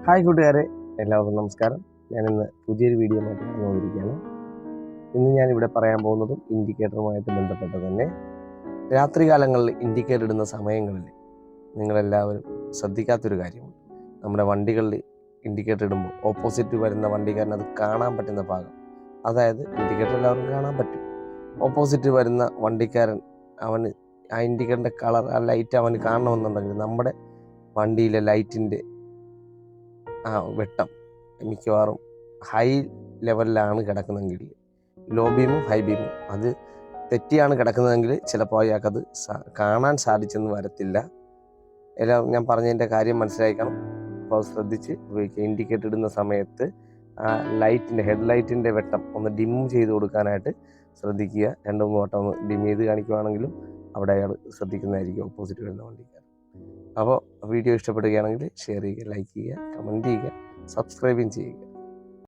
Hi കൂട്ടുകാരെ, എല്ലാവർക്കും നമസ്കാരം. ഞാനിന്ന് പുതിയൊരു വീഡിയോ ആയിട്ട് വന്നിരിക്കുകയാണ്. ഇന്ന് ഞാനിവിടെ പറയാൻ പോകുന്നതും ഇൻഡിക്കേറ്ററുമായിട്ട് ബന്ധപ്പെട്ട് തന്നെ. രാത്രി കാലങ്ങളിൽ ഇൻഡിക്കേറ്റർ ഇടുന്ന സമയങ്ങളിൽ നിങ്ങളെല്ലാവരും ശ്രദ്ധിക്കാത്തൊരു കാര്യമുണ്ട്. നമ്മുടെ വണ്ടികളിൽ ഇൻഡിക്കേറ്റർ ഇടുമ്പോൾ ഓപ്പോസിറ്റ് വരുന്ന വണ്ടിക്കാരൻ അത് കാണാൻ പറ്റുന്ന ഭാഗം, അതായത് ഇൻഡിക്കേറ്റർ എല്ലാവർക്കും കാണാൻ പറ്റും. ഓപ്പോസിറ്റ് വരുന്ന വണ്ടിക്കാരൻ അവന് ആ ഇൻഡിക്കേറ്ററിൻ്റെ കളർ, ആ ലൈറ്റ് അവന് കാണണമെന്നുണ്ടെങ്കിൽ നമ്മുടെ വണ്ടിയിലെ ലൈറ്റിൻ്റെ വെട്ടം മിക്കവാറും ഹൈ ലെവലിലാണ് കിടക്കുന്നതെങ്കിൽ, ലോ ബീമും ഹൈ ബീമും അത് തെറ്റിയാണ് കിടക്കുന്നതെങ്കിൽ ചിലപ്പോൾ അയാൾക്കത് കാണാൻ സാധിച്ചെന്ന് വരത്തില്ല. എല്ലാം ഞാൻ പറഞ്ഞതിൻ്റെ കാര്യം മനസ്സിലാക്കണം. അപ്പോൾ ശ്രദ്ധിച്ച് ഉപയോഗിക്കുക. ഇൻഡിക്കേറ്റർ ഇടുന്ന സമയത്ത് ആ ലൈറ്റിൻ്റെ ഹെഡ് ലൈറ്റിൻ്റെ വെട്ടം ഒന്ന് ഡിം ചെയ്ത് കൊടുക്കാനായിട്ട് ശ്രദ്ധിക്കുക. 2-3 വട്ടം ഒന്ന് ഡിം ചെയ്ത് കാണിക്കുകയാണെങ്കിലും അവിടെ അയാൾ ശ്രദ്ധിക്കുന്നതായിരിക്കും, ഓപ്പോസിറ്റ് വരുന്ന വണ്ടിക്കാരൻ. അപ്പോൾ വീഡിയോ ഇഷ്ടപ്പെടുകയാണെങ്കിൽ ഷെയർ ചെയ്യുക, ലൈക്ക് ചെയ്യുക, കമൻറ്റ് ചെയ്യുക, സബ്സ്ക്രൈബും ചെയ്യുക.